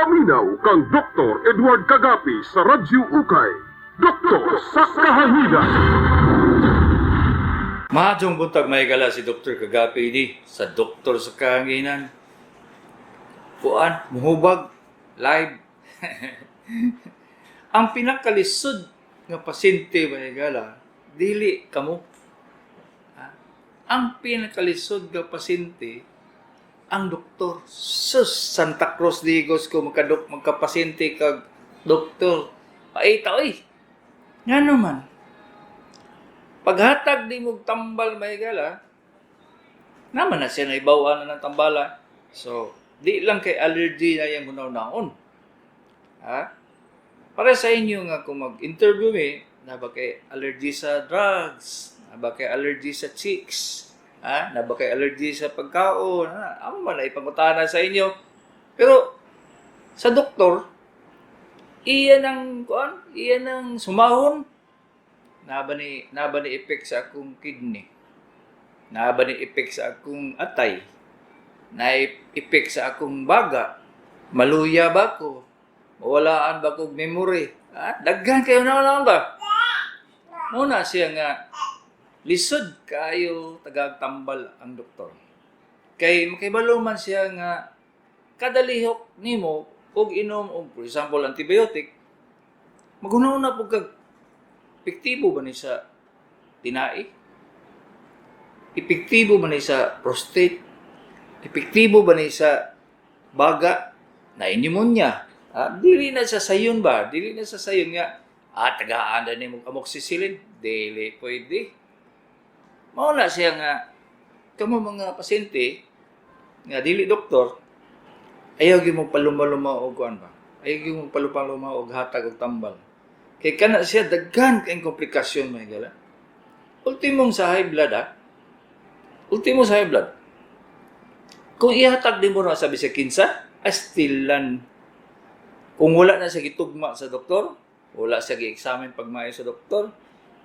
Paminaw kang Dr. Edward Kagapi sa Radyo Ukay. Doktor sa Kahahigan. Mahadong buntag may gala si Dr. Kagapi di sa Doktor sa Kahanginan. Kuan, muhubag, live. Ang pinakalisod nga pasyente may gala, dili kamo. Ang pinakalisod nga pasyente, ang doktor. Sus, Santa Cruz Digos ko magkapasyente kag doktor. Paita, oy. Nga naman. Paghatag di mo tambal may gala, naman na siya naibawaan na ng tambala. So, di lang kay allergy na yung hunaw-naon. Ha? Para sa inyo nga kung mag-interview na ba kay allergy sa drugs, na ba kay allergy sa chicks, ha? Na ba kay allergy sa pagkaon, ha? Ano man na ipangutana sa inyo. Pero, sa doktor, iyan ang sumahon. Na ba ni effect sa akong kidney? Na ba ni effect sa akong atay? Na effect sa akong baga? Maluya ba ko? Mawalaan ba kong memory? Daghan kayo na ba? Muna siya nga, lisod kayo tagagtambal ang doktor. Kay makibalo man siya nga, kadalihok nimo, og inom, og for example, antibiotic, magunaw na po kag epektibo ba ni sa tinai? Epektibo ba ni sa prostate? Epektibo ba ni sa baga na pneumonia? Dili na sa sayon ba? Dili na sa sayon nga, tagaan na ni mong amoxicillin? Dili pwede. Mauna siya nga, kamo mga pasyente, nga dili doktor, ayaw gyud mo paluma-luma og kuan ba? Ayaw gyud mo paluma-luma og hatag og tambal. Kay kana siya daghan kay komplikasyon may gala. Ultimong sa high blood Ultimo sa high blood. Kung ihatag din mo na sabi sa kinsa, astilan. Kung wala na siya gitugma sa doktor, wala siya gi-examine pagmayo sa doktor,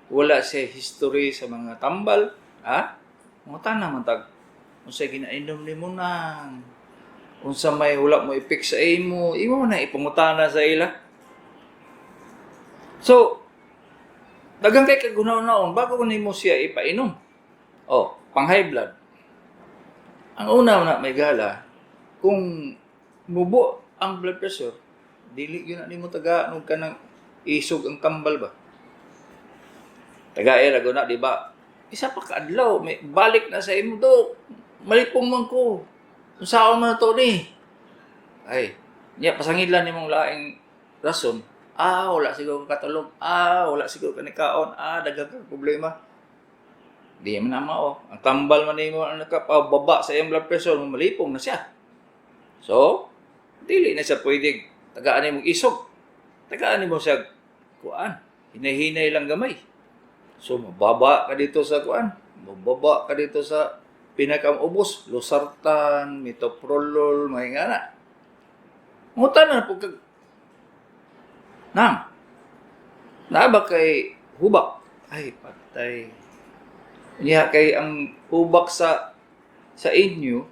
wala siya history sa mga tambal, Mungutan na man tag unsa ginainom nimo nang unsa may wala mo ipik sa imo na ipangutana sa ila. So, dagang kay kagunaw-naon bago ko nimo siya ipainom. Pang high blood. Ang una na may gala, kung mubo ang blood pressure, dili gyud na nimo tagaan og kanang isog ang tambal ba. Tagay ra guna di ba? Isa pa ka adlaw, may balik na sa imo do. Malipong man ko. Unsaon man to ni? Ay, niya pasangidlan nimong laing rason. Wala siguro katulog. Wala siguro kanikaon. Dagang ka problema. Di man na mao. Ang tambal man nimo ang nakapababa sa iyang blood pressure, malipong na siya. So, dili na siya pwede tagaan nimo isog. Tagaan nimo siya kuan. Hinay-hinay lang gamay. So, mababa ka dito sa kuan. Mababa ka dito sa pinakaubos. Losartan, metoprolol, mahingana. Ngutan na po kag Naaba kay hubak. Ay, patay. Niya kay ang hubak sa inyo,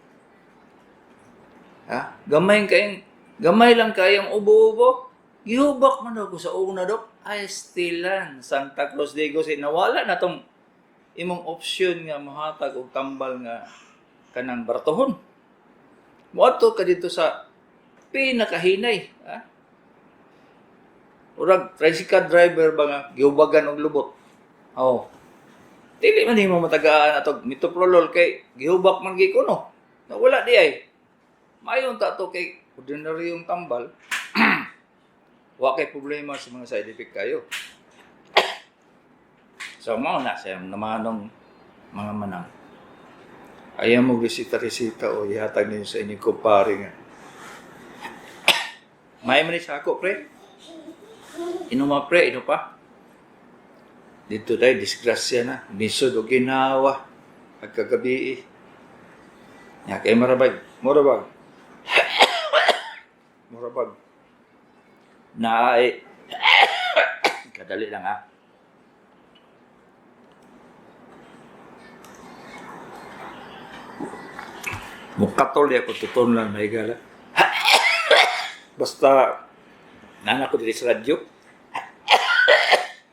gamay lang kayang ubo-ubo. Gihubak man ako sa una, dok. Ay, stilan. Santa Cruz Digos, nawala na tong imong option nga mahatag og tambal nga kanang bartohon. Moadto ka dito sa pinakahinay, Urag, tricycle driver ba nga, gihubagan og lubot. Dili man mo matagaan atog metoprolol kay gihubak man gi kuno. Nawala di ay. Mayon ta to kay ordinaryong tambal. Wa kay problema sa mga side effect kayo. So, mao na siya namanong mga manang. Ayaw mo resita-resita o ihatag ninyo sa inyong kumpare nga. May manis ako, pre. Inuma pre, ino pa. Dito tayo, disgrasya na. Nisod o ginawa. Pagkagabi. Kay marabag. Morabag. Naay. Kadali lang Mukatol di ako tuton lang may gala. Basta, nana ko dito sa radyo.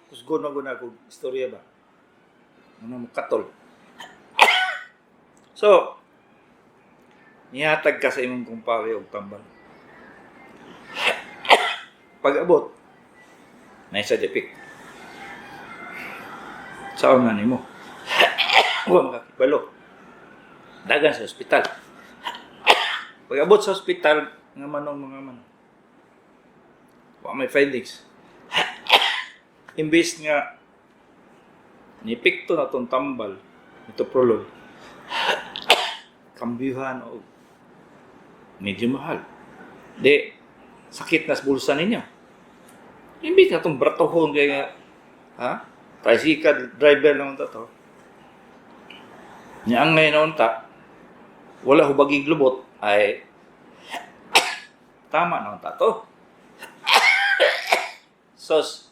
Kusgon mo na akong istorya ba? Ano mo katol. So, nihatag ka sa imong kumpare o tambal. Pag-abot, na isa depik. Saan nga nimo? Huwag makakibalo. Dagan sa ospital. Pag-abot sa ospital, nga manong mga manong. Huwag may findings. Imbis nga, nipikto na itong tambal, ito prolog, kambyuhan o medyo mahal. Di, sakit na sa bulsa ninyo. Imbis na itong bratohon kaya nga, tricycle driver naman ito. Niya ang ngayon naman ta, wala hubaging lubot, ay tama naman ta to. Sos,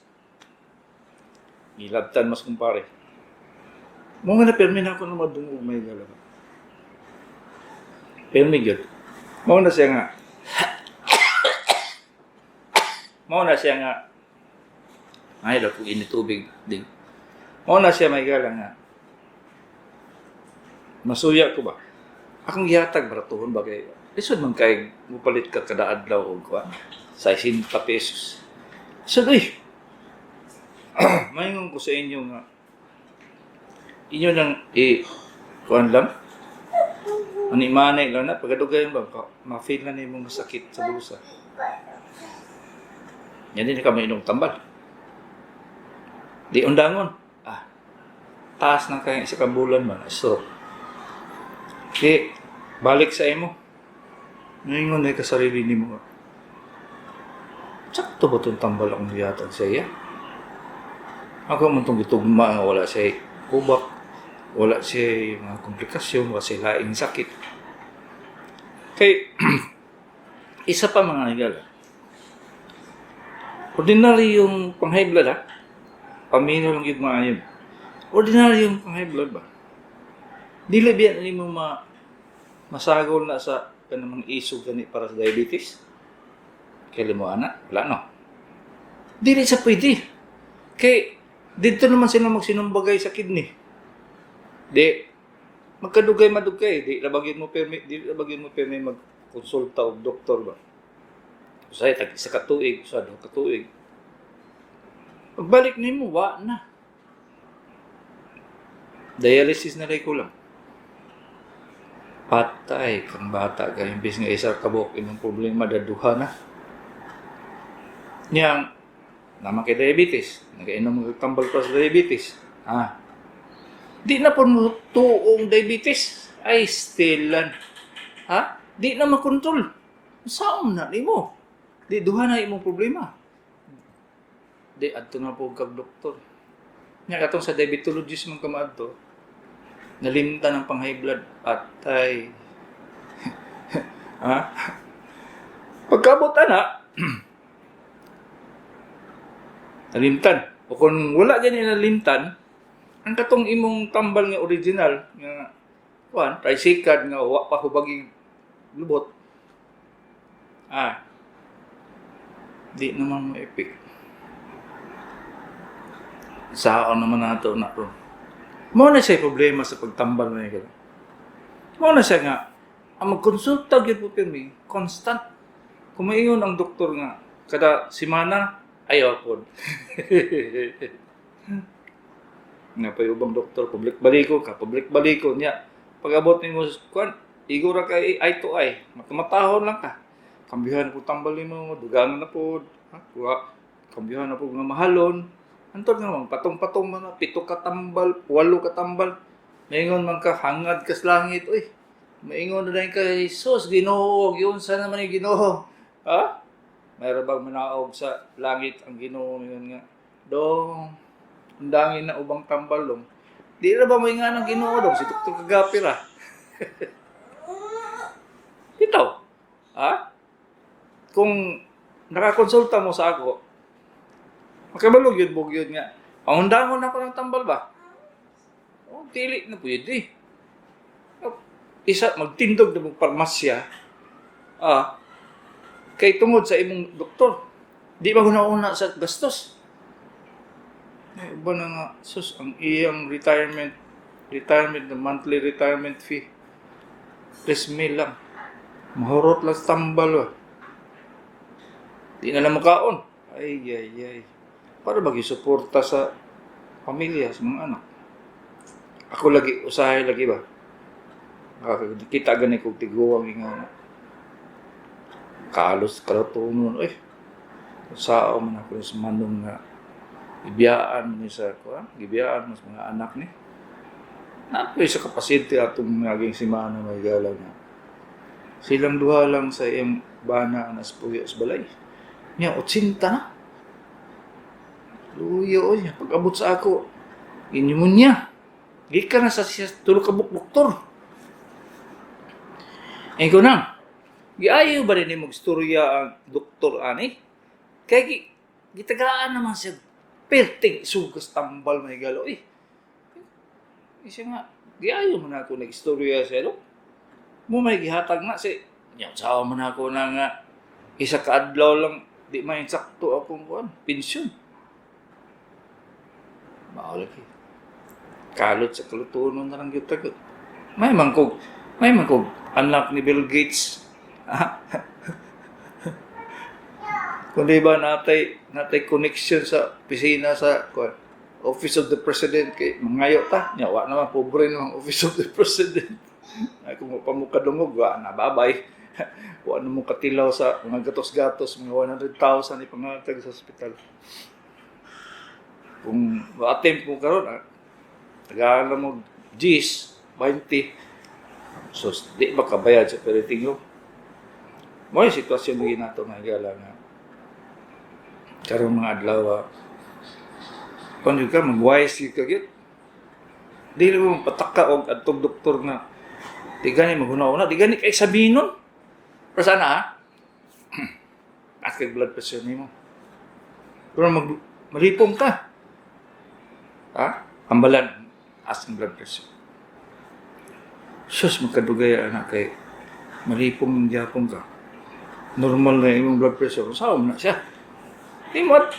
ilabtan mas kumpare. Mga na permi na ako na madungog may galaw. Permi yun. Mga na siya nga. Mga na siya nga. Ay, daw kung initubig din. Mga na siya may galang nga. Masuya ko ba? Akong yatag baratuhon ba kayo? Lisod man kayo, mupalit ka kada adlaw o kwa. 60 pesos. So, mayroon ko sa inyo nga, inyo nang kuhan lang, manimanay lang na, pagkadugayan ba, ma-feel na yung mga sakit sa bulsa. Yan din kami inong tambal. Di undangon. Taas na kayo sa kabulan man. So, di, balik sa imo. Ngayon na kasarili ni mo. Sakto ba itong tambal ang yatag sa iya? Ako man itong gitugma nga wala siya kubak, wala siya mga komplikasyon, wala siya laing sakit. Kay, isa pa mga higala. Ordinary yung pang-high blood ha? Pamino lang yung mga yun. Ordinary yung pang-high blood ba? Dili biyan ni mo masagol na sa kanamang isog gani para sa diabetes? Kaya mo anak, wala no. Dili sa pwede. Kay, dito naman sila magsinumbagay sa kidney. Di, magkadugay-madugay. Di labagin mo permi magkonsulta og doktor ba? Usay, isa katuig, usa daw katuig. Pagbalik nimo wa na. Dialysis na rin ko lang. Patay kang bata kay imbis nga isa kabok imong problema daduha na. Niyang naman kay diabetes, nagainom ng tambal pa sa diabetes. Di na po tuong diabetes ay stilan. Di na makontrol. Saan na nimo? Di duha na imong problema. Di adto na po kag doktor. Nya katong sa diabetologist man kamaadto, nalimtan ng pang-high blood patay. Pagkabot na, nalimtan. O kung wala dyan yung nalimtan, ang katong imong tambal nga original, nga, tricycad nga, wa pa hubaging lubot. Di naman ma-epic. Saan naman nato na ron. Mao na siya problema sa pagtambal na yun. Mao na siya nga, ang magkonsulta yun po pirmi, constant. Kung maingon ang doktor nga, kada simana, ayaw po. Nga pa yung ubang doktor, public-baliko niya. Pag-abot ni mo, igura ka eye to eye, matamatahon lang ka. Kambihan po tambal ni mo, dugangan na po, kambihan na po nga mahalon. Antod nga mang patong-patong man, 7 ka tambal, 8 ka tambal. Maingon man ka, hangad ka sa langit, uy. Maingon na rin ka, Jesus, Ginoo, yun sa naman yung Ginoo. Mayroon bang manaog sa langit ang Ginoo yun nga? Dong, undangin na ubang tambal dong. Di na ba may nga ng Ginoo dong? Si Dr. Kagapir Ito, kung nakakonsulta mo sa ako, makabalog yun, bug yun nga. Pangundangon ako ng tambal ba? Tili na pwede. Isa, magtindog na mong parmasya. kay tungod sa imong doktor. Di ba una sa gastos? Ay, iba na nga, sus, ang iyang retirement, the monthly retirement fee, 3,000 lang. Mahurot lang sa tambal, ba? Di na lang makaon. Ay. Para suporta sa pamilya, sa mga anak. Ako lagi, usahay lagi ba? Kita gani kong tiguang nga. Kalos, kalatunon, sao man ako sa manong nga. Ibiyaan mo sa gibiyaan mo sa mga anak ni. Napoy sa kapasite atong naging simana may gala nga. Silang duha lang sa iyang bana na puyo sa balay. Niya, 80 na. Luyo niya. Pag-abot sa ako, inimon niya. Gika na sa siya tulog ka doktor. Eh ko na, giayo ba rin yung magstorya ang doktor ani? Kaya gitagaan naman siya. Perting sugas tambal may galo. Isa nga, giayo man ako nag-istorya siya. Mo may gihatag na si, sawa man ako na nga, isa kaadlaw lang, di may sakto akong pensyon. Maulaki. Kalot sa kalutunon na lang yung tagot. May mangkog anak ni Bill Gates. Kung di ba natay connection sa opisina sa Office of the President kay mangayo ta. Wa naman pobre ng Office of the President. Kung pamukadungog, na babay. Wa na mo katilaw sa mga gatos-gatos, mga 100,000 ipangatag sa ospital. Kung ma-attempt mo karon, tagaan mo G's, 20. So, di ba kabayad sa peritingo? Mo yung sitwasyon na nato nga gala nga. Karong mga adlaw, kung ka, mag-wise ka git. Di mo pataka og adtong doktor na di gani maguna-una, di gani kay sabihin nun. Pero sana at kay blood pressure nimo. Pero malipong ka. Ambalan as ang blood pressure. Sus, magkadugay anak kay malipong yung gyapon ka. Normal na yung blood pressure. Saan na siya?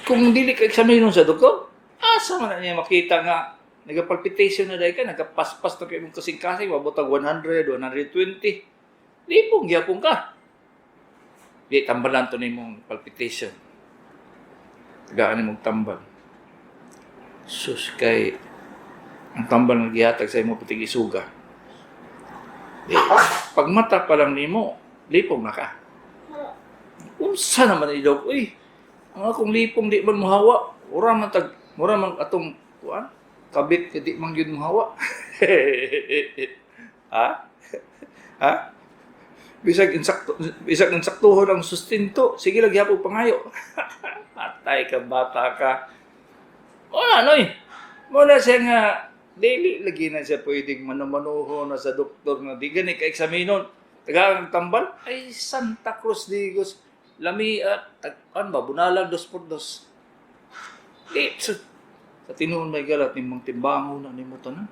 Kung dili ka examine sa doktor, asa man na niya makita nga nagapalpitation na dahil ka, nagapaspas na kayo mong kasing-kasing, mabutag 100, 120. Lipong gyapon ka. Di, tambalan to na yung palpitation. Tagaan mong tambal. Sus, kay ang tambal ng gihatag sa imo patig isuga. Pag mata pa lang nimo, lipong na ka. Unsa naman ilaw, ang akong lipong di man muhawa, ura man atong kabit ka di man yun muhawa. Bisag insaktuhon ang sustento, sige lagi hapong pangayo. Patay ka, bata ka. Muna siya nga, daily lagi na siya pwedeng manumanuho na sa doktor na di gani ka-examinon. Tagang tambal, ay Santa Cruz Digos, lami at, bunalag 2x2. Di, sa tinuon may galat, nimang timbango na nimo tanan.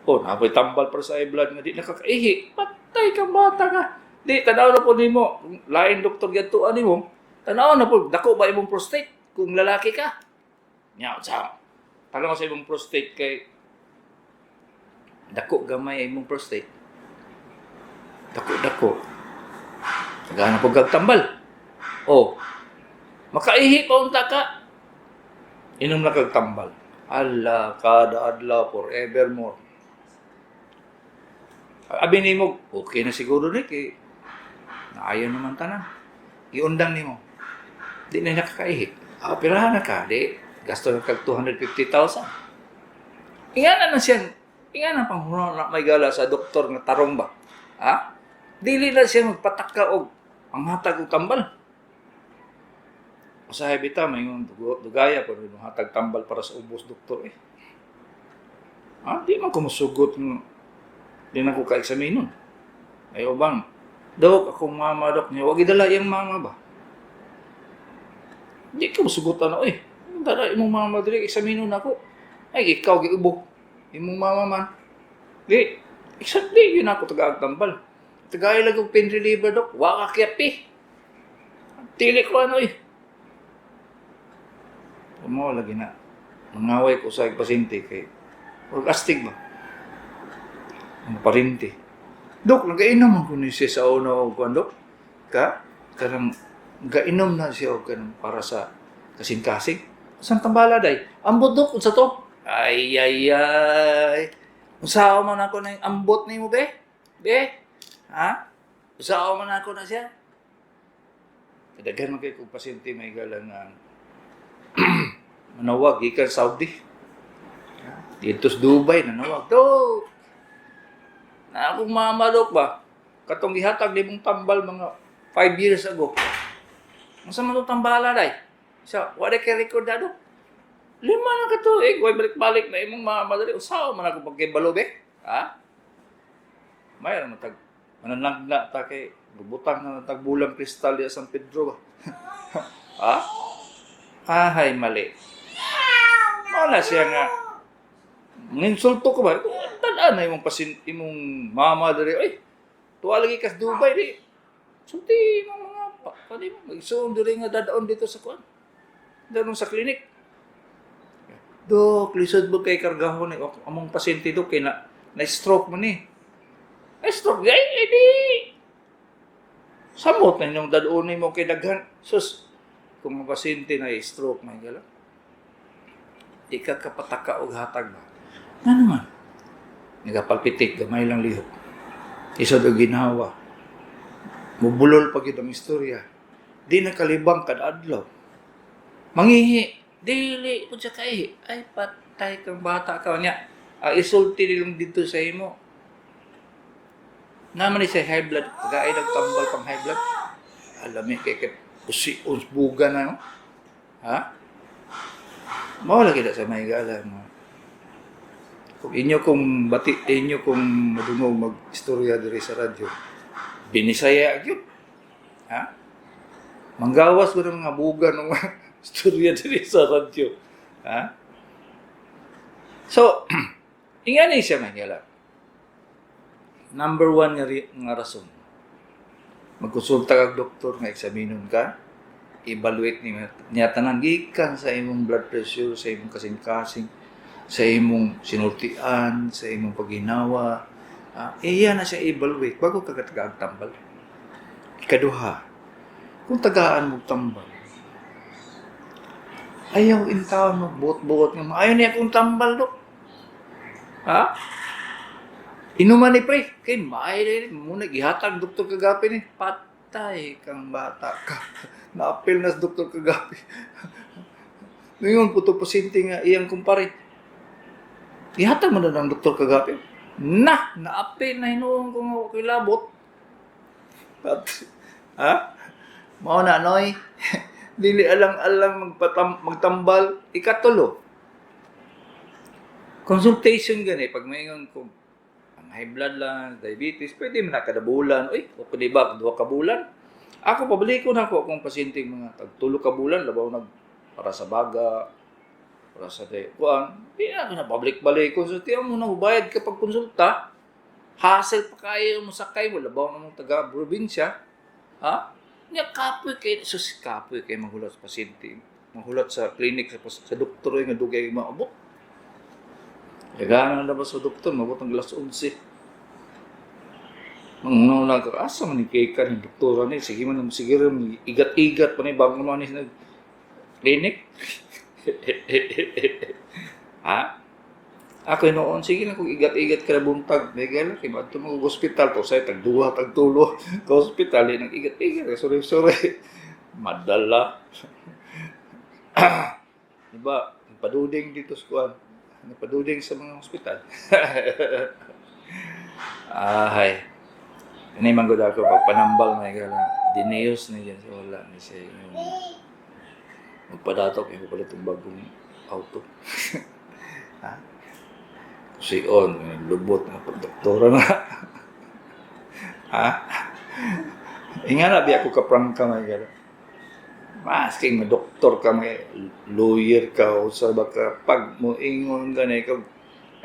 Napoy tambal para sa blood nga, di nakakaihi. Patay ka, bata ka. Di, tanaw na po nimo, lain doktor gatuan nimo, tanaw na po, dako ba imong prostate kung lalaki ka? Tanong ko sa imong prostate kay dako gamay imong prostate. Dako. Tagana po gagtambal. Makaihi pa unta ka. Inom na kagtambal. Allah, kada adlaw forevermore. Abi nimo, okay na siguro ni kay naayon naman tanan. Iundang nimo. Di na nakakaihi. Operahan na ka, di. Gasto na kag 250,000. Ingana na siya. Ingana pang na may gala sa doktor nga tarong ba? Dili na siya magpataka og panghatag og tambal. Usahay bita may dugaya pa rin hatag tambal para sa ubos doktor Di man ko masugot ng di na ko ka-examine nun. Ayaw bang, dok, akong mama, dok niya, wag idala yung mama ba? Di ka masugutan Dala, imong mama dili, examine nun ako. Ay, ikaw, giubo. Imong mama man. Di, exactly, yun ako taga-agtambal. Tagay lang yung pain reliever, dok. Waka kiyapi. Tili ko ano eh. Mo lagi na. Mangaway ko sa pasyente kay or astig ba? Ang parinti. Dok, nagainom ako ni siya sa una o kuando. Karang gainom na siya o kanang para sa kasing-kasing. Saan tambala day? Ambot dok, unsa to? Ay. Usawa man ako na yung ambot ni mo, be? Be? Ha? Usawa man ako na siya? Kadaghan man kayo kung pasyente may galang nga manawag, ikan Saudi. Dito sa Dubai, nanawag. Dok! Na akong mamadok ba? Katong gihatag di mong tambal mga 5 years ago. Masa man itong tambala day? Wala kay record na do? 5 na ka to. Huwag balik-balik na imong mamadali. Usawa man ako pagkibalo, be? Ha? Mayroon matag mananagna ta kay bubutang na tagbulang kristal di San Pedro ba? Ha? Ahay, mali. Wala siya nga. Ninsulto ko ba? Tadaan na imong mama dari. Ay, tuwa lagi kas Dubai di. Sulti ng mga pwede mo. Mag-zoom diri nga dadaon dito sa kuan. Danon sa klinik. Dok, lisod mo kay kargahon ni among pasyente do kay na-stroke mo ni. Ay, stroke di. Ay, di. Samot na yung dadaon mo kay daghan. Sus, kung ang pasyente na stroke, may gala. Di ka kapataka o hatag ba? Nga naman. Nagapalpitik, gamay lang lihok. Isa do ginawa. Mubulol pag yun ang istorya. Di nakalibang kadadlaw. Mangihi. Dili po siya kay. Ay, patay kang bata ka. Niya, isulti nilang dito sa imo. Naman ni sa high blood. Pag-ay nagtambal pang high blood. Alami kay pusi-uns buga na, no? Ha? Mawala kita sa may gala mo. Kung inyo kung madungog mag-istorya diri sa radyo, binisaya gyud. Ha? Manggawas ko ng mga buga ng mga istorya diri sa radyo. Ha? So, ingani siya may gala. Number 1 nga rason. Magkonsulta kag doktor nga eksaminon ka. Evaluate niya tanan gikan sa imong blood pressure, sa imong kasing-kasing, sa imong sinultian, sa imong pagginawa. Iya na siya evaluate bago ka tambal. Ikaduha, kung tagaan mo tambal, ayaw intawon mo buot-buot nga ayaw niya kung tambal do. Ha? Inuman ni pre, kay maay muna gihatag doktor kagapi ni patay kang bata ka. Naapil na sa doktor kagabi. Ngayon, puto pasyente nga iyang kumpare. Ihatag mo na ng doktor kagabi. Naapil na hinuong kung ako kilabot. Ha? Mao na, noy. Dili alang-alang magtambal. Ikatulo. Consultation gani. Pag mayon kung ang high blood lang, diabetes, pwede mo na kada bulan. Uy, o pwede ba? 2 ka bulan? Ako, pabalik ko na ako kung pasyente mga tagtulo ka bulan, labaw para sa baga, para sa kuan. Hindi na ako na pabalik-balik ko. So, tiyan mo na, hubayad ka pag konsulta. Hassle pa kayo mo sakay mo, labaw na mong taga-probinsya. Ha? Niya, kapoy kayo. Sus, kapoy kayo mahulat sa pasyente. Mahulat sa klinik, sa doktor yung dugay maabot. Nagana na ba sa doktor, mabot ang alas 11. Mga nag-asa man ni Keka ni doktora ni sige man igat-igat pa ni bago man ni nag clinic. Ha? Ako noon sige na kung igat-igat ka na buntag, may gala kay madto mo hospital to say tagduha tagtulo ka hospital nang igat-igat sorry. Madala. Diba? Paduding dito sa kuan. Paduding sa mga hospital. Ay. Ini manggod ako pagpanambal na gala. Dineos na yan. Wala na siya yung magpadatok yung pala itong bagong auto. Ha? Si On, lubot na pagdoktora na. Ha? Inga na, di ako kaprangka may gala. Masking doktor ka, may lawyer ka, o sa baka pag mo ingon ganay ka,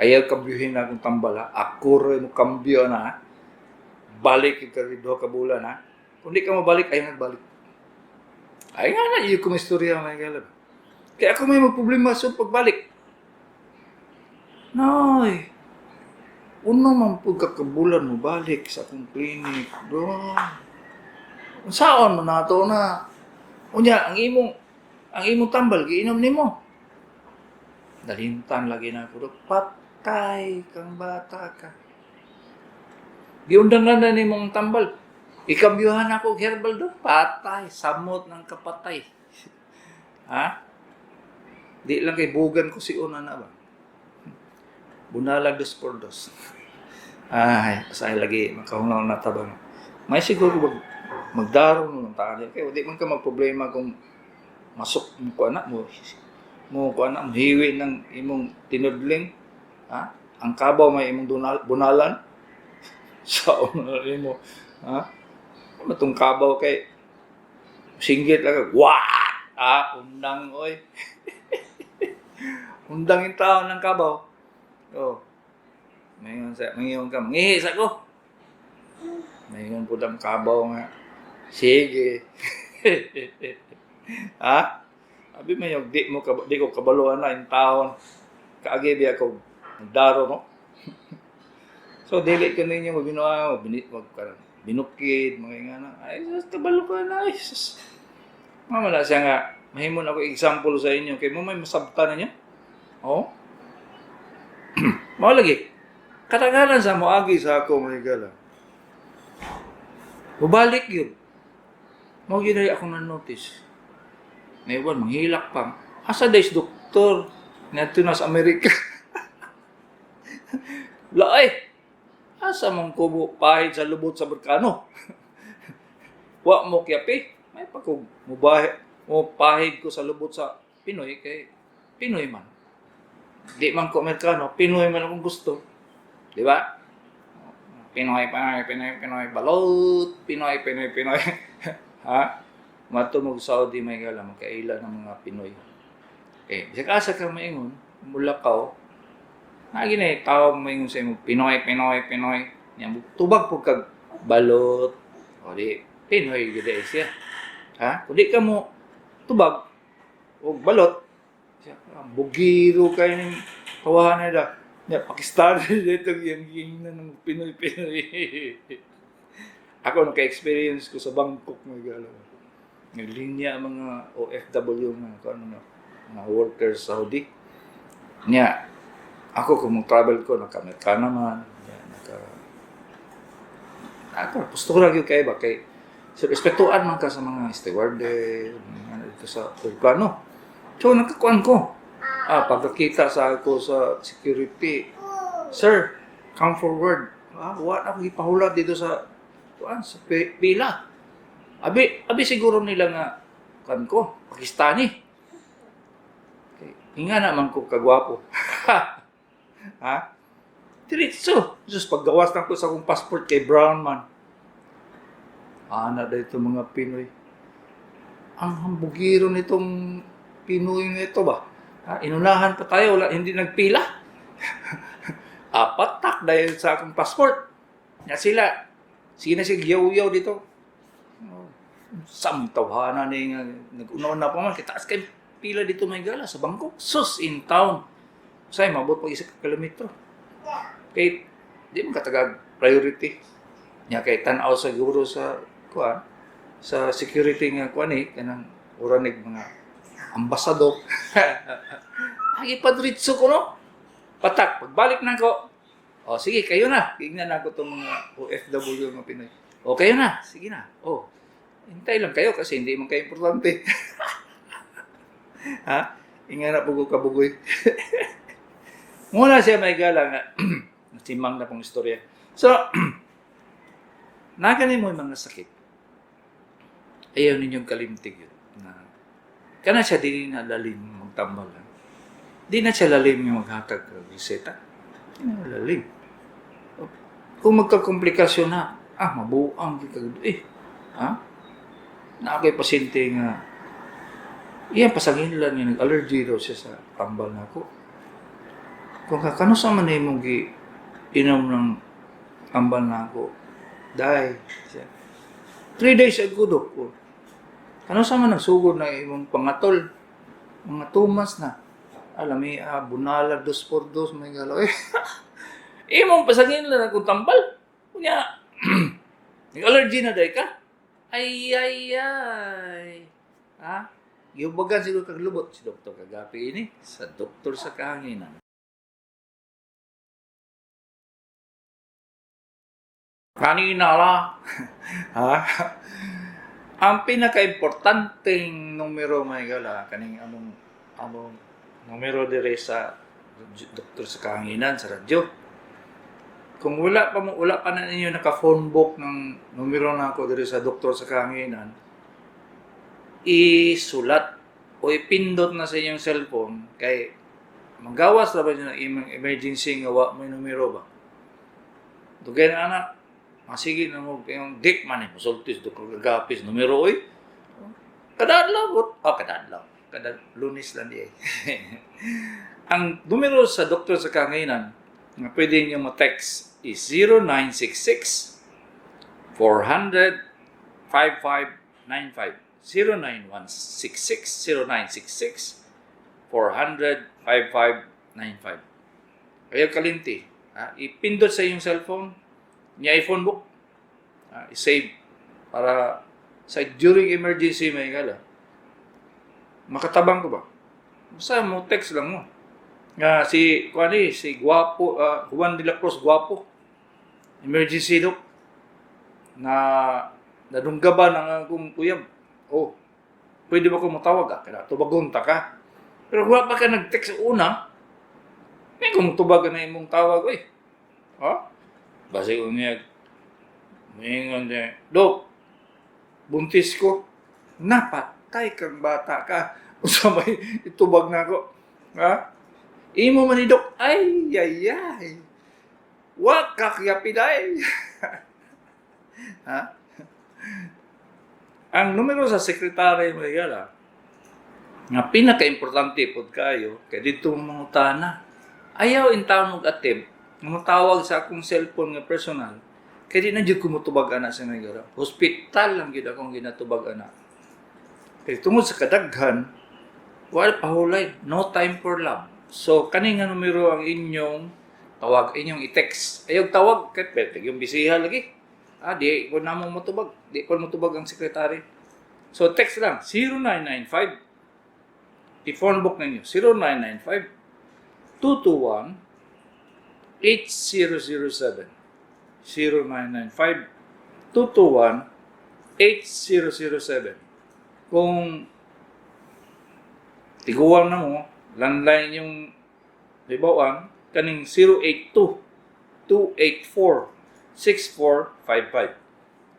ayaw kabyuhin na akong tambal ha. Ako rin mo kambyo na ha. Balik ka rin 2 ka bulan, ha? Kung di ka mabalik, ayaw nagbalik. Ay nga na, iyo kumistorya mga galan. Kaya ako may magproblema sa pagbalik. Nay, uno man po kakabulan mo balik sa akong clinic. Doon. Saan mo na ito na? Unya, ang imong tambal, giinom nimo. Dalintan lagi na ako. Patay kang bata ka. Giundan na ni mong tambal. Ikabyuhan ako herbal do. Patay. Samot ng kapatay. Ha? Di lang kay bugan ko si una na ba? Bunalag 2 por 2. Ay, asay lagi. Makahungaw na tabang. May siguro magdaro ng tayo. Kaya di man ka magproblema kung masok mo ko anak mo. Mo hiwi ng imong tinudling. Ha? Ang kabaw may imong bunalan. Sa una mo. Ha? Matong kabaw kay singgit lang. What? Undang oy. Undang yung tao ng kabaw. Oh. Mayon ka. Mangihi sa ko. Mayon po ng kabaw nga. Sige. Ha? Abi mayon di ko kabaluan na yung taon. Kaagi biya ko daro no. So dili ka ninyo magbinuha, binukid, mga nga na. Ay, kabalo ka na. Ay, sus. Mamala siya nga, mahimon ako example sa inyo. Kaya mo may masabta na niya. Oo. Mga lagi, katagalan sa moagi sa ako, mga gala. Bubalik yun. Mga ginay ako na-notice. Naiwan, manghilak pang. Asa days doktor? Nato na sa Amerika. Laay! Asa mong kubo pahid sa lubot sa Berkano? Wa mo kiyapi? May pa kung pahid ko sa lubot sa Pinoy, kay Pinoy man. Di man ko Amerikano, Pinoy man akong gusto. Di ba? Pinoy, balot, Pinoy. Ha? Matumog Saudi may gala, magkaila ng mga Pinoy. Eh, bisa kasa ka maingon, mula ka, lagi na tawag mo yung sa Pinoy. Yan, tubag po kag balot. O di, Pinoy gada siya. Ha? Kung di ka mo tubag o balot, bugiro kayo ng tawahan na da. Ya, Pakistan dito yung na ng Pinoy. Ako naka-experience ko sa Bangkok ng galaw. Naglinya mga OFW mga workers sa Saudi. Niya, ako kung travel ko, naka-Amerika naman. Postura yun kayo ba? So, respetuan man ka sa mga stewardess, dito sa aeroplano. So, nakakuan ko. Pagkakita sa ako sa security, Sir, come forward. What ako ipahula dito sa pila. Abi siguro nila nga, kan ko, Pakistani. Okay. Hinga naman ko kagwapo. Ha? Diretso. Diyos, paggawas na ko sa akong passport kay Brown man. Na dito mga Pinoy. Ang hambugiro nitong Pinoy nito ba? Inunahan pa tayo, hindi nagpila. Patak dahil sa akong passport. Sige na giyaw-yaw dito. Samtawhana na yung nag-una pa man. Kitaas kayo pila dito may gala sa Bangkok. Sus, in town. Say, mabot pag 1 kilometro. Kay, di mo katagag priority. Nya kay tanaw sa guro sa security nga kanang uranig mga ambasado. Agi padritso ko no. Patak, pagbalik na ko. Sige, kayo na. Tignan ako itong mga OFW mga Pinoy. Kayo na. Sige na. Hintay lang kayo kasi hindi man kayo importante. Ha? Inga na po ko kabugoy. Muna siya may gala nga. Simang na pong istorya. So, nagani mo yung mga sakit. Ayaw ninyong kalimtig yun. Kana siya din na lalim magtambal lang. Di na siya lalim yung maghatag reseta. Di na lalim. Kung magkakomplikasyon na, mabuang kagado. Ha? Nakakay pasyente nga, iyan pasangin lang yung nag-allergy daw siya sa tambal na ako. Kung kakano sa man mong inom ng tambal na ako, dahil siya. 3 days ago, Dok. Ano sa man nagsugod na imong pangatol? Mga tumas na. Alam mi, bunala, 2x2, may galaw. Imong pasangin lang akong tambal. Kunya, may allergy na day ka? Ay. Ha? Giubagan siguro kaglubot si Dr. Kagapi ini sa doktor sa kahanginan. Kanina la. Ha? Ang pinaka-importanteng numero may gala kaning among numero dire sa doktor sa kahanginan sa radyo. Kung wala pa na ninyo naka-phone book ng numero na ako dire sa doktor sa kahanginan, isulat o ipindot na sa inyong cellphone kay manggawas na ba nyo ng imong emergency nga wa may numero ba? Dugay na anak, masige na mo yung dick man eh, masultis, doktor Kagapis, numero oy. Kadadlaw, kada Lunes lang di eh. Ang numero sa doktor sa kahanginan nga pwede nyo ma-text is 0966 400 5595. 0966 400 5595. Ayaw kalinti. Ipindot sa iyong cellphone, niya iPhone book, i-save para sa during emergency may gala. Makatabang ko ba? Basta mo text lang mo. Si Guapo, Juan de la Cruz Guapo, emergency doc, na nadunggaban ang akong kuyab. Oh, pwede ba ko matawag kaya tubagonta ka. Pero wala pa ka nag-text una, may kumutubagan na imong tawag, Ha? Basi unyag, mayingon niya, Dok, buntis ko, napatay kang bata ka. Usabay, itubag na ako. Ha? Imo man ni Dok, ay. Wak kakyapiday. Ha? Ang numero sa sekretary mo yala, nga pinaka-importante po kayo, kaya dito mga na, ayaw in taon mag-attempt, nga matawag sa akong cellphone nga personal, kaya di na dyan kumutubag anak sa mga hospital lang yun akong ginatubag anak. Kaya tungod sa kadaghan, wala pahulay, no time for love. So, kaning nga numero ang inyong tawag, inyong i-text. Ayaw tawag, kahit pwede yung bisiha lagi. Di ko na mo matubag. Di ko matubag ang sekretary. So, text lang, 0995. I-phone book ninyo, 0995 221 8007. 0995 221 8007. Kung tiguan na mo, landline yung libawan, kaning 082 284 6455.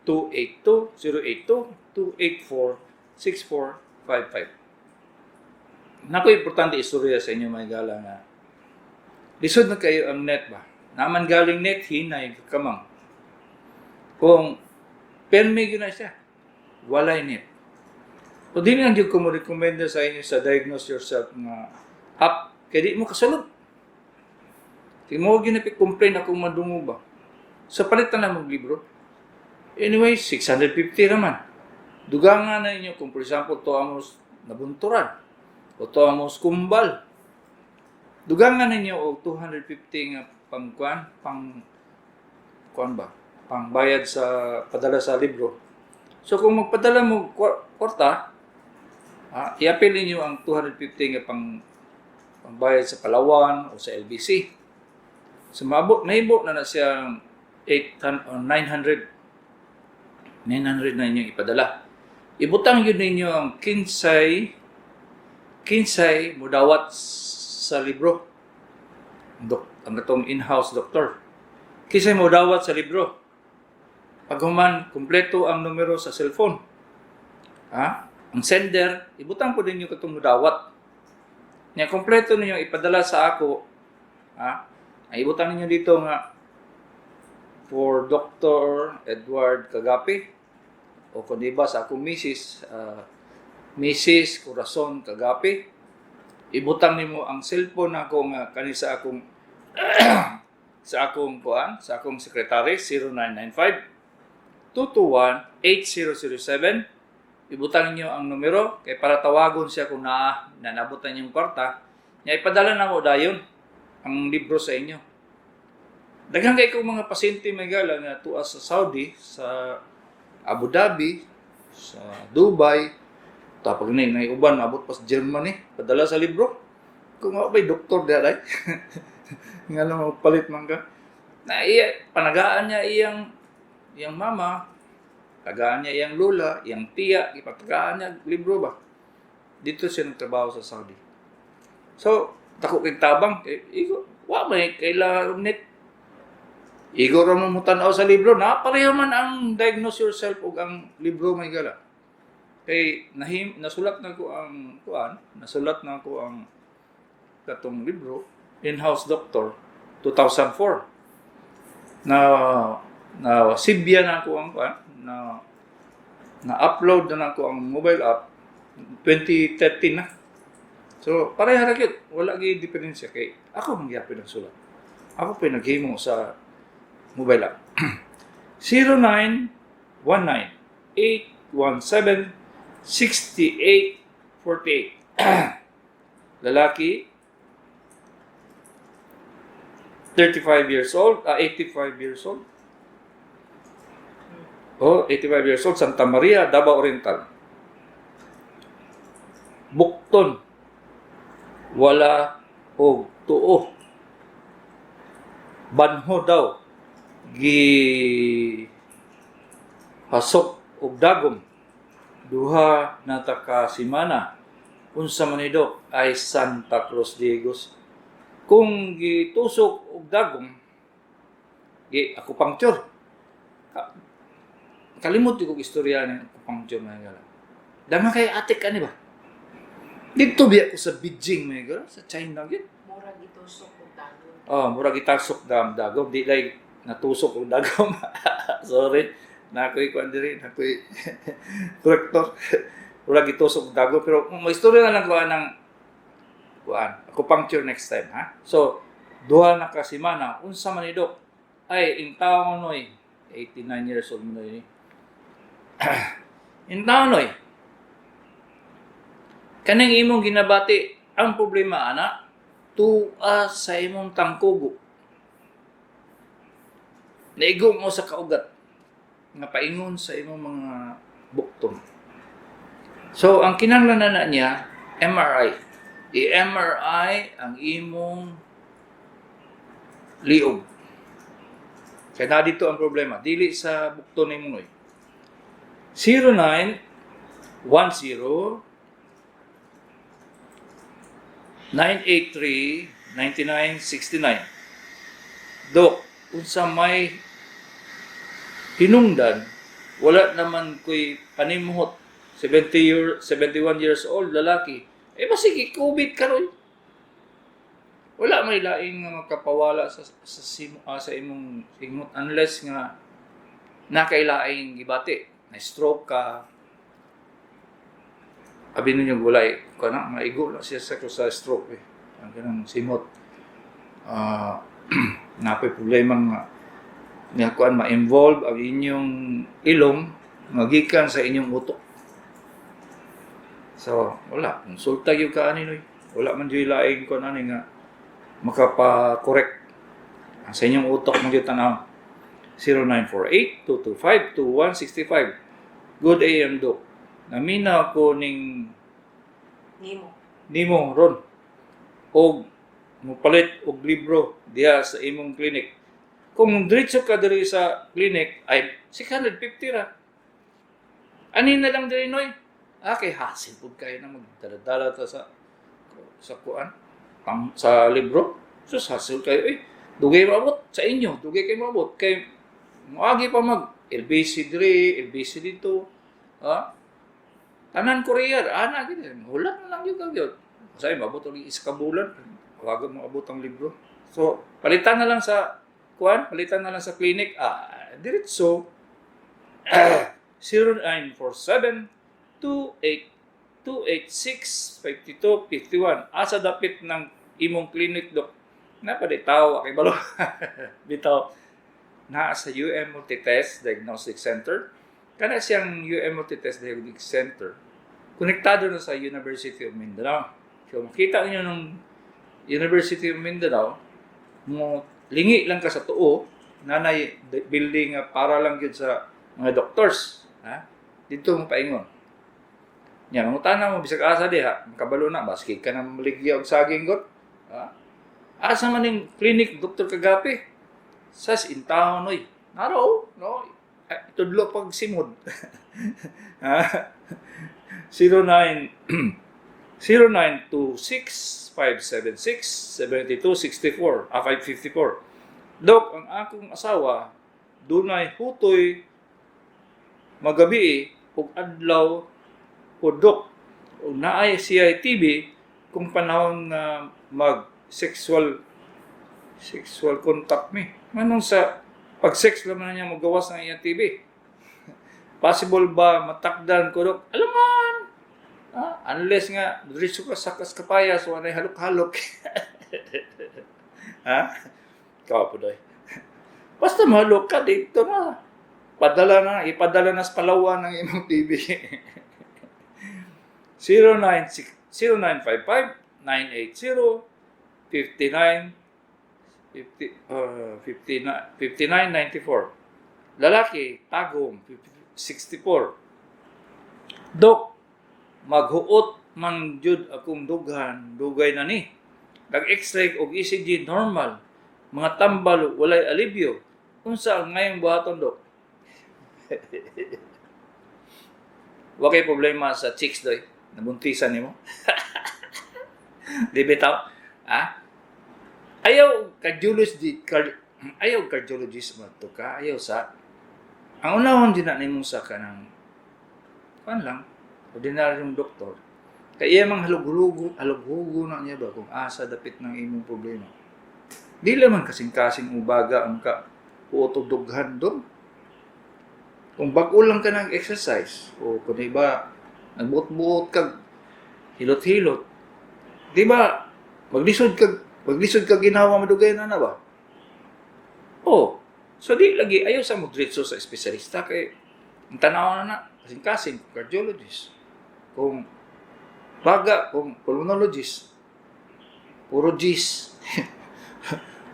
282-082-284-6455. Naku, importante istorya sa inyo mga gala nga. Lisod na kayo ang net ba? Naman galing net, hinay, kamang. Kung permi yun na siya, walay net. O di lang yung kumurekomenda sa inyo sa Diagnose Yourself nga app, kaya di mo kasulod. Di mo ginapit-complain akong madungo ba? Sa palitan lang maglibro. Anyway, 650 naman. Dugangan na inyo kung for example, to amos nabunturan o to amos kumbal. Dugangan ninyo o 250 nga pangbayad sa padala sa libro. So kung magpadala mo kwarta, i-appeal ninyo ang 250 nga pangbayad sa Palawan o sa LBC. So naibot na siya 900 na inyong ipadala. Ibutang yun ninyo ang kinsay mudawat sa libro. Ang itong in-house doktor. Kinsay mudawat sa libro. Paghuman, kumpleto ang numero sa cellphone. Ang sender, ibutang po ninyo itong mudawat. Nga kumpleto ninyo ipadala sa ako. Ay ibutang ninyo dito nga for Dr. Edward Kagapi o kung diba sa akong Mrs. Corazon Kagapi. Ibutang nimo ang cellphone ako nga kani sa akong sa akong secretary 0995 221 8007 ibutang niyo ang numero kay para tawagon siya kung naabot na yung kwarta. Nya ipadala na mo dayon ang libro sa inyo. Daghang kay kong mga pasyente may gala nga tuwa sa Saudi, sa Abu Dhabi, sa Dubai, tapos na uban abot pa sa Germany, padala sa libro. Kung ako ba'y doktor daray, nga lang magpalit man ka. Panagaan niya iyang mama, tagaan niya iyang lola, iyang tiya, ipatagaan niya libro ba. Dito siya nagtrabaho sa Saudi. So, tako kay tabang, wa may kailangan net. Igo ra mo tanaw sa libro, na pareho man ang diagnose yourself ug ang libro may gala. Kay nasulat na ko ang katong libro, In-House Doctor 2004. Na sibya na ako ang na-upload na ako ang mobile app 2013 na. So, pareha ra gyud, wala gyud diferensya kay ako man gyapon ang sulat. Ako pa naghimo sa mobile app. 0919-817-6848. Lalaki, 35 years old, 85 years old. 85 years old, Santa Maria, Davao Oriental. Bukton, wala og tuo. Banho daw, hasok og dagom. Duha na simana. Unsa man ido ay Santa Cruz Diegos. Kung gitusok og dagom, acupuncture. Kalimot ko istorya ng acupuncture mga gala. Dama kay atik ani ba? Dito biya ko sa Beijing mga gala, sa China gyud. Murag itusok og dagom. Murag itasok dagom, di lay natusok og dagom. Sorry, nakoy kuan diri, nakoy corrector. Murag itusok og dagom, pero may istorya na lang ko ng acupuncture next time, ha? So, duha na ka semana, unsa man ni Dok? Ay, in taon noy, 89 years old mo noy. In taon noy, kaning imong ginabati, ang problema, ana, tuwa sa imong tangkugo. Naigo mo sa kaugat, nga paingon sa imong mga bukton. So, ang kinahanglan na niya, MRI. I-MRI ang imong liog. Kaya na dito ang problema. Dili sa bukton ni Munoy. 0910-983-9969. Dok, unsa may hinungdan, wala naman ko'y panimuhot. 71 years old, lalaki. Masige, COVID ka ron. Wala may laing nga makapawala sa imong himot unless nga nakailaing gibati. Na-stroke ka. Abi ninyo gulay. Kana, maigo lang siya sa stroke. Ang ganang simot. Napay problema nga kuan ma-involve ang inyong ilong magikan sa inyong utok. So, wala. Konsulta yung kaani noy. Wala man yung laing ko na nga makapa-correct sa inyong utok mo yung tanaw. 0948-225-2165. Good AM, Dok. Namina ko ning Nimo, Ron. Og mupalit og libro diya sa imong clinic. Kung diretso ka diri sa clinic, ay 650 ra. Ani na lang diri noy. Kay hassle po kayo na magdala-dala ta sa kuan, sa libro. So, hassle kayo. Dugay maabot sa inyo. Dugay kayo maabot. Kay, muagi pa LBC dire, LBC dito. Tanan Korea, ana, ganyan. Hulat na lang yung kagyot. Kasi maabot ulit isa ka bulan. Huwag mo abot ang libro. So, palitan na lang sa kuan, palitan na lang sa clinic. Diretso, 0947 286-5251. Asa dapit ng imong clinic, Dok. Napaday tao, kay balo. Bitaw, na sa UM Multitest Diagnostic Center. kana siyang UMOT Test Diagnostic Center, konektado na sa University of Mindanao. So, makita niyo nung University of Mindanao, mo lingi lang ka sa tuo, nanay building para lang yun sa mga doctors. Ha? Dito mo paingon. Yan, mangutana mo, bisag asa diha, makabalo na, baskid ka na maligya og saging got. Ha? Asa man yung clinic, Dr. Kagapi? Sas, in town, oy. Naro, no? Itudlo pag simod. 09 0926-576-7264, 554. Dok, ang akong asawa, dunay hutoy magabi ug adlaw o dok. Ug naay CITB kung panahon nga mag-sexual contact mi. Manong sa pag-sex lang na niya magawas ng iyang TB. Possible ba matakdan ko, dok? Alaman! Unless nga, diretso ka sa kapayas, wanay halok-halok. Ha? Kawapudoy. Basta mahalok ka dito na. Ipadala na sa Palawan ng imong TB. 5994. Lalaki, tagom, 64. Dok, maghuot man jud akong dughan, dugay na ni. Nag-X-ray og ECG normal. Mga tambal, walay alibyo. Unsa ang ngayong buhaton, dok? Wa kay problema sa chicks doy. Nabuntisan nimo. Di bitaw? Ayaw cardiologist man to ka. Ayaw sa ang unahon din na nimo sa kanang lang, ordinaryong doktor. Kaya mang halughugo na niya ba kung asa dapit ng imong problema. Di lamang kasing-kasing ubaga ang ka uotog dughan doon. Kung bago lang ka ng exercise, o kung iba, nagbuot-buot ka, hilot-hilot, di ba, maglisod ka ginawa madugay na ba? So di lagi, ayaw sa magdiretso sa espesyalista, kay ang tanaw na kasing-kasing, cardiologist, kung baga, kung pulmonologist, puro G's.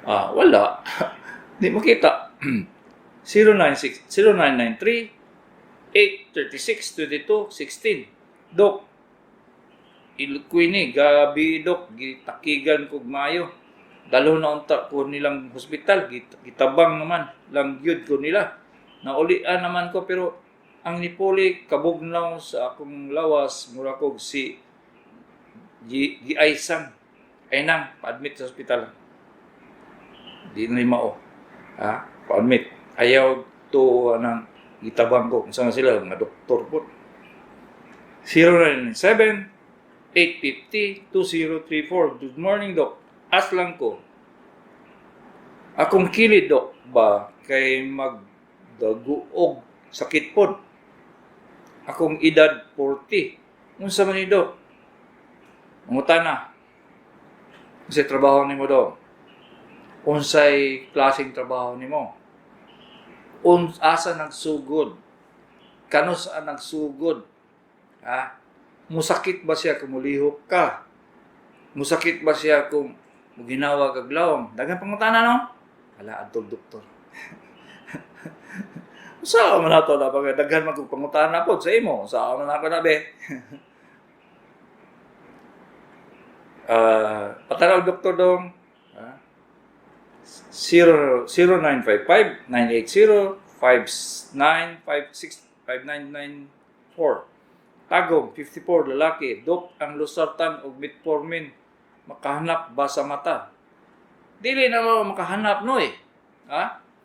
Wala. Di makita. 0993-836-2216. Dok, Ilquini, gabi dok, gitakigan kog mayo. Dalo na unta ko nilang hospital, gitabang naman, lang gyud ko nila. Naulian naman ko, pero ang nipuli, kabugnaw sa akong lawas, mura kog si Giaisang. Ay nang, pa-admit sa hospital. Di na mao. Pa-admit. Ayaw to nang gitabang ko. Saan sila? Mga doktor po. 0997-850-2034. Good morning, Dok. As lang ko. Akong kilid, Dok, ba kay magdaguog sakit po. Akong edad 40. Unsa man ni, Dok? Mangutana. Unsay trabaho nimo, Dok? Unsay klaseng trabaho nimo? Asa nagsugod? Kano saan nagsugod? Musakit ba siya kung mulihok ka? Musakit ba siya kung ginawa kag lawom? Daghang pangutana, no? Wala adtong doktor. Sa man nato na pag daghan man kog pangutana pod sa imo, sa man ako na be. Patanaw doktor dong. 0955-980-5994. Tagom, 54, lalaki. Dok, ang losartan o metformin, makahanap ba sa mata? Dili na mo makahanap, no eh.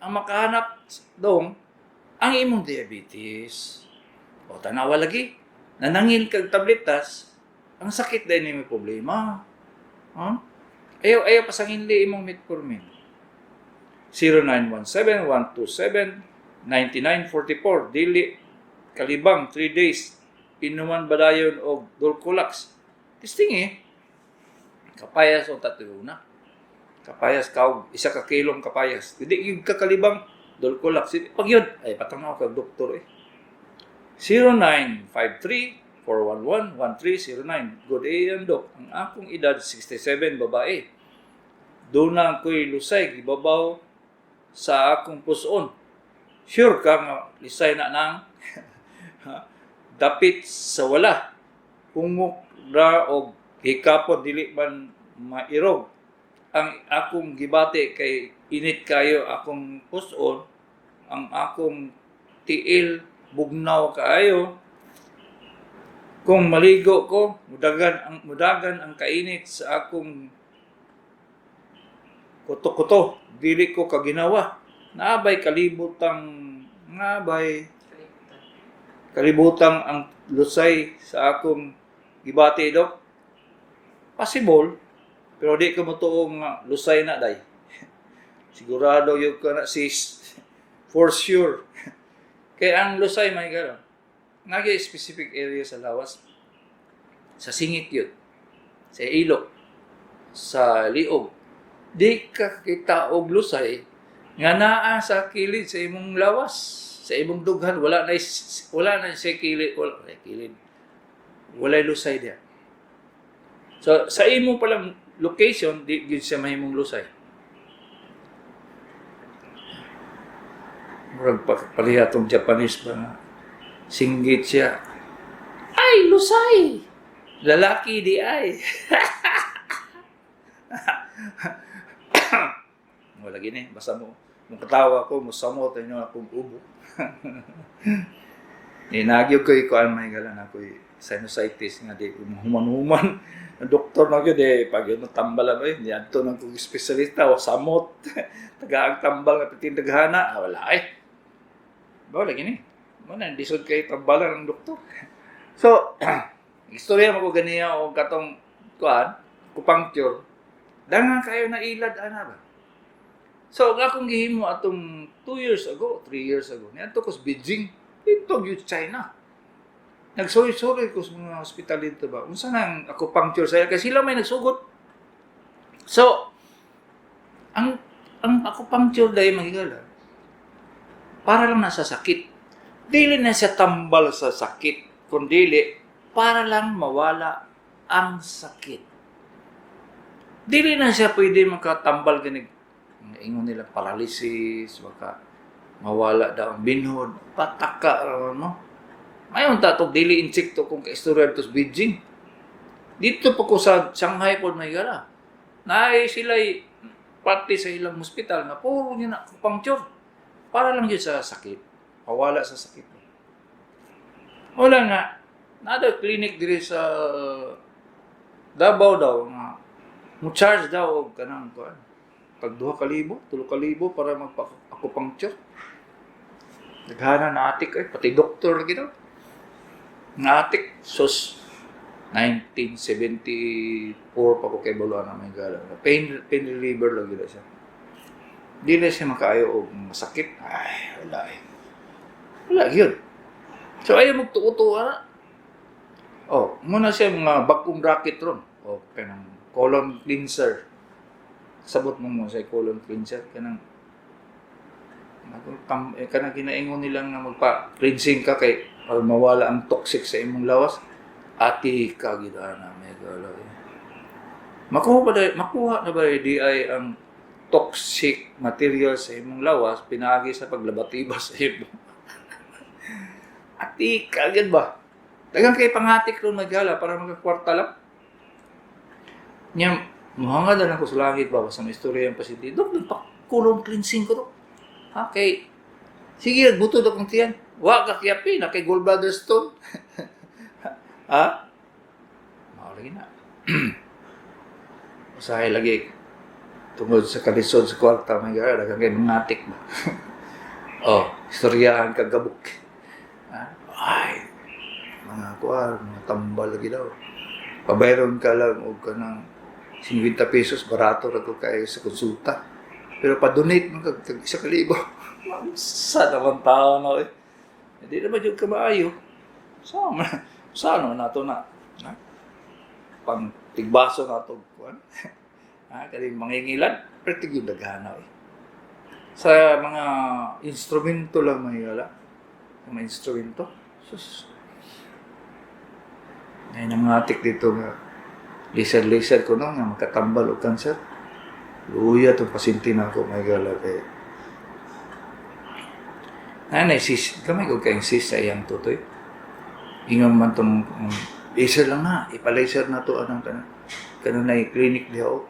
Ang makahanap dong, ang imong diabetes. O, tanawa lagi. Nanangil kag tabletas, ang sakit din may problema. Ayaw pasangili imong metformin. 0917-127-9944. Dili kalibang 3 days inuman badayon og Dulcolax. Testing kapayas o tatuyuna. Kapayas kaog isa ka kilong kapayas. Dili yung kakalibang Dulcolax. Pag yun ay patanaw kag doktor 0953-411-1309. Good day, Dok. Ang akong edad, 67, babae. Doon na ako'y lusay, gibabaw sa akong puson. Sure ka nga, lisay na nang dapit sa wala. Kung mukra o hikapon, dili man mairog. Ang akong gibati kay init kayo akong puson, ang akong tiil bugnaw kaayo. Kung maligo ko, mudagan ang kainit sa akong kuto-kuto, dili ko kaginawa. Naabay kalibutang ang lusay sa akong gibati, Dok. Possible, pero di ko matuong lusay na, day. Sigurado yung ka na, sis. For sure. Kaya ang lusay, may gano'n. Nag-specific area sa lawas. Sa singit yun. Sa ilok. Sa liog. Di ka kita og lusay nga naa sa kilid sa imong lawas, sa imong dughan, wala na sa kilid, wala lusay diya. So sa imong palang location, di gyud siya mahimong lusay. Murag palihapong Japanese ba nga, singgit siya, ay lusay, lalaki di ay. Wala gini, basta mo katawa ko, musamot inyo akong ubo. Nagyog ko ikuan may galan ako'y sinusitis nga di human-human. Ang doktor na yun, pag yun tambalan ko yun, yan to ng kong espesyalista, o samot, tagaang tambal na pitindaghana, wala wala gini. Muna, disod kayo tambalan ng doktor. So, istorya mo ko ganiya o katong kuan, acupuncture, dangan kayo na ilad, ana ba? So, nga akong gihimo atong 2 years ago, 3 years ago, niyan to ko sa Beijing, ito yung China. Nagsorry-sorry ko sa mga hospital dito ba, unsa nang acupuncture sa'yo, kasi sila may nagsugod. So, ang acupuncture dahil mahigala, para lang nasa sakit. Dili na siya tambal sa sakit, kundi para lang mawala ang sakit. Dili na siya pwede makatambal ganig. Ingon nila paralysis, baka mawala daw ang binhod, pataka, no? Mayon tatog dili insekto kung kaistorya dito sa Beijing. Dito po ko sa Shanghai po may gara. Naay sila'y pati sa ilang hospital na puro yun na acupuncture. Para lang yun sa sakit. Pawala sa sakit. Wala nga. Nada clinic diri sa Davao daw nga. Mo-charge daw og kanang kuan. Pag 2,000, 3,000 para magpa-acupuncture. Naghana na atik pati doktor lagi daw. Nga atik, sus, 1974 pa ko kay Baluan na may gala. Pain reliever lagi daw siya. Di na siya makaayo o masakit. Ay, wala Wala yun. So, ayaw magtuo-tuo na. Muna siya mga vacuum bracket ron. Kanang colon cleanser. Sabot mo sa colon cleanser. Kanang ginaingon nilang na magpa-cleansing ka kay para mawala ang toxic sa imong lawas. Ati ka gidana may galaw. Makuha na ba di ay ang toxic material sa imong lawas pinagi sa paglabatiba sa imo. Ati ka gid ba? Dagang kay pangatik ron magala para magkakwarta lang. Nya mahangad na ako sa langit ba sa istorya ng pasyente. Dok, nagpa-colon cleansing ko to. Okay. Sige, buto akong tiyan. Wa ka kiyapi na kay gallbladder stone. Ha? Lagi na. Usahay lagi. Tungod sa kalisod sa kwarta, may gara, dagang kay mangatik ba? Istoryahan kagabok. Ay, mga kuwar, mga tambal lagi daw. Pabayron ka lang o ka ng 50 pesos, barato na ko kayo sa konsulta. Pero pa-donate mo kag 1,000. Sa naman tao na hindi naman yung kamaayo. Saan naman nato na? Pang tigbaso na ito. Kasi mangingilan, pero tig yung naghanaw. Sa mga instrumento lang may wala. Mga instrumento. Sus. Ay nangatik dito nga. Laser ko na nga makatambal o cancer. Luya itong pasinti na ako, may gala kay. Nanay, sis, kamay ko kayong sis sa iyang tutoy. Ingon man itong laser lang na, ipa-laser na to anong kanan na clinic di ako.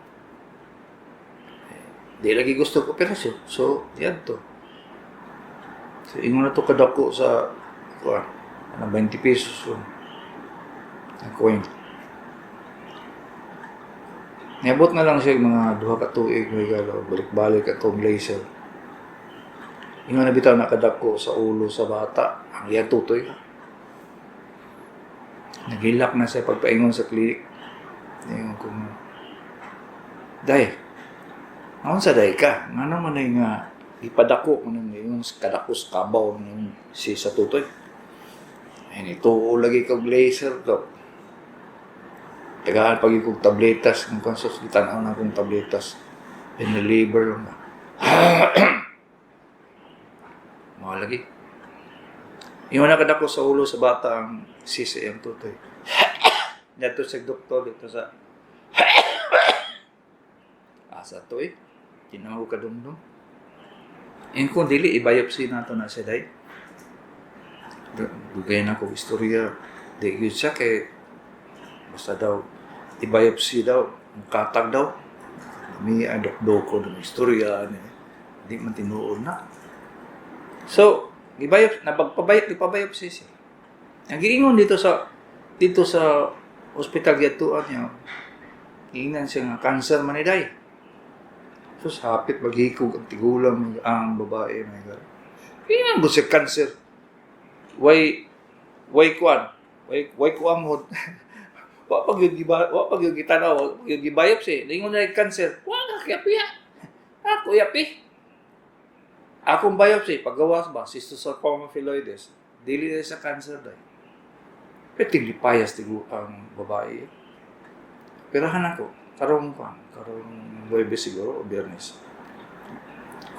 Di lagi gusto ko operasyon. So, yan to. So, ingon na to kadako sa 20 pesos so. Ang coin. Niabot na lang siya mga 2 ka tuig, may galaw, balik-balik atong laser. Ingon na bitaw nakadako sa ulo sa bata, ang iyang tutoy. Naghilak na siya pagpaingon sa klinik. Ingon ko nga, Day, naon sa day ka? Nga naman ay nga, ipadako ko nang yung kadako sa kabaw ng si sa tutoy. Ay, nituo lagi kag laser to. Tagahan pag ikong tabletas, kung konsos, itanaw na akong tabletas. Piniliver lang na. Mga lagi. Iwan na kadako sa ulo sa bata ang sisi ang tutoy. Dito sa doktor, dito sa asa to eh. Tinawag ka dumdum. Yung kung dili, i-biopsy na ito na siya day. Dugay na ko istorya. Di yun siya kay basta daw, i-biopsy daw, katag daw. May adok-dok ko ng istorya. Hindi man tinuon na. So, ipabiopsy siya. Ang giingon dito sa hospital gatuan niya, giingan siya nga cancer maniday. So, hapit maghikog ang tigulang ang babae. Giingan mo siya cancer. Why kuang hod. Wa pag yung gitanaw, yung gibiopsy, lingon na yung cancer. Wala ka yapi. Ako yapi. Akong biopsy, paggawas ba, cystosarcoma phylloides, dili na sa cancer dahil. Pero tinglipayas tigo ang babae. Pirahan ako, karong Huwebes siguro, o Biyernes.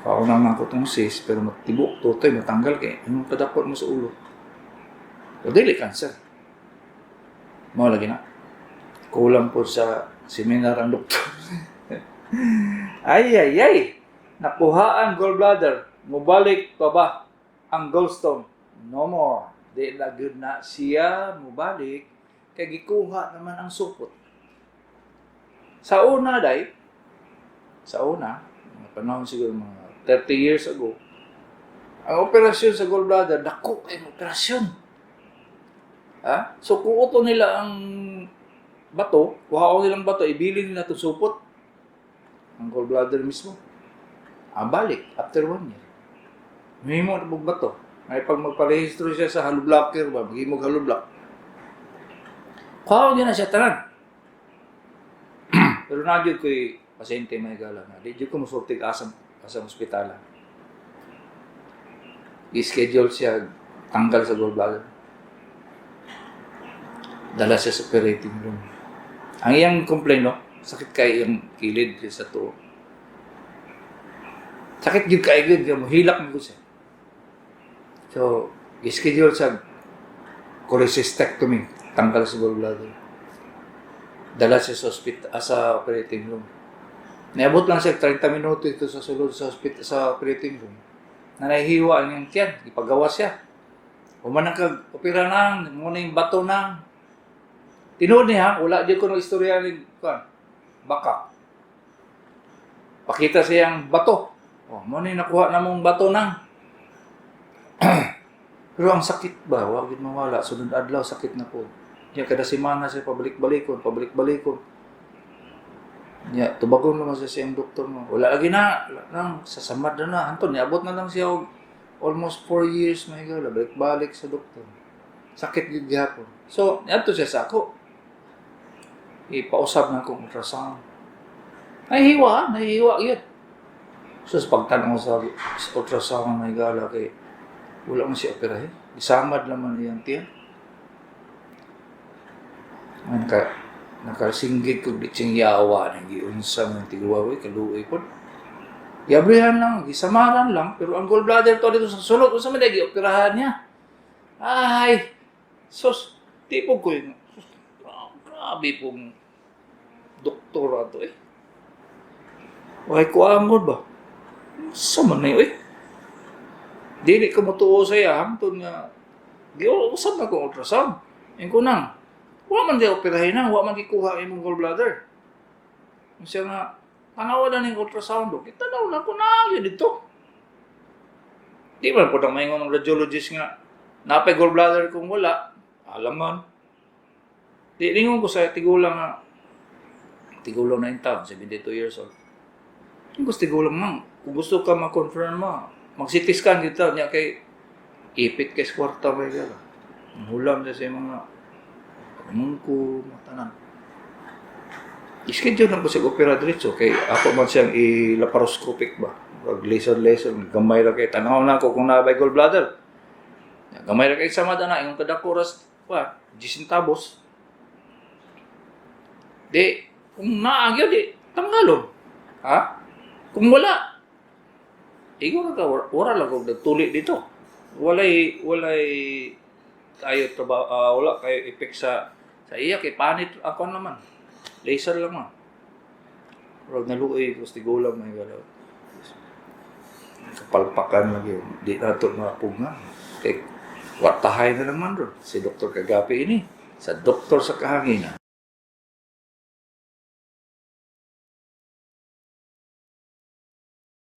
Kauna nga ako itong sis, pero matibok, tutoy, matanggal kay anong kadapot mo sa ulo. O dili cancer. Mao lagi na. Kulang po sa seminar ang doktor. Ay. Nakuha ang gallbladder. Mubalik pa ba ang gallstone? No more. Di na good na siya mubalik. Kaya gikuha naman ang supot. Sa una, panahon siguro mga 30 years ago, ang operasyon sa gallbladder, dako kayong operasyon. Ha? So, kuuto nila ang bato, kuha ko nilang bato, ibili nila itong supot. Ang gallbladder mismo. Balik, after 1 year. May mo na bato. Ay pag magparehistro siya sa hollow blocker ba, magimog hollow block. Kuha ko na siya tanan. Pero nagyod ko'y pasyente may gala na. Di ko musultig asang ospitala. I-schedule siya tanggal sa gallbladder. Dala siya sa operating room. Ang iyang complaint, no? Sakit kay iyang kilid sa tuo. Sakit yun kay mo hilak mo siya. So, i-schedule sa cholecystectomy, tanggal sa gallbladder. Dala siya sa operating room. Niabot lang siya 30 minuto ito sa sulod sa operating room. Nanahiwa ang yung tiyan, ipagawa siya. Umanang opera nang, muna yung bato nang. Tinood niya, wala dyan ko ng istorya ng baka. Pakita siyang bato. Muna yung nakuha na mong bato nang. Pero ang sakit ba? Huwag din mawala. Sunod adlaw, sakit na po. Yan, kada simana siya pabalik-balikon. Yan, tubagon naman siya siyang doktor mo. Wala lagi na. Sasamad na. Anton, niabot na lang siya almost 4 years. Mahigala, balik-balik sa doktor. Sakit yun gihapon. So, niabto siya sa ako. Ipausap na akong ultrasound. Nahihiwa yun. So, pagtanong sa ultrasound na higala kay wala mo siya operahin. Isamad naman iyang tiyan. Nakasinggit ko ditsing yawa na giunsa ng tiguwawi, kaluoy po. Yabrihan lang, gisamaran lang, pero ang gallbladder to dito sa sulod, unsa man dai gioperahan niya. Ay, sus, di po ko yun. Grabe pong doktor ato eh. Why ko angod ba? Sama na yun eh. Dili ko matuo sa iya, hangtod nga, di usap na kong ultrasound. Yung kunang, wala man di operahin na, wala man gikuha imong gallbladder. Yung siya nga, tanawa na ng ultrasound do, kitanaw na ko na, yun dito. Di man po nang maingon ng radiologist nga, napay gallbladder kung wala, alam man. Di lingon ko sa tigulang na in town, 72 years old. Yung gusto tigulang man, kung gusto ka ma-confirm mo, mag-CT scan dito, niya kay ipit kay kwarta ba yung gala. Hulam na sa mga mungko, matanan. I-schedule lang ko sa opera diretso, kay ako man siyang i-laparoscopic ba? Laser, gamay lang kay tanaw na ko kung nabay gallbladder. Gamay lang kay sama na, yung kadakuras, 10 centavos. Di, kung naagyo, di, tanggalon. Ha? Kung wala, ikaw ka, wala lang kung nagtuli dito. Walay kayo trabaho, wala kayo effect sa iya, kay panit ako naman. Laser lang man. Pero naluoy, gusto gulang may galaw. Kapalpakan lagi yun. Di na ito mapunga. Kay, watahay na naman doon. Si Dr. Kagapi ini. Sa doktor sa kahanginan.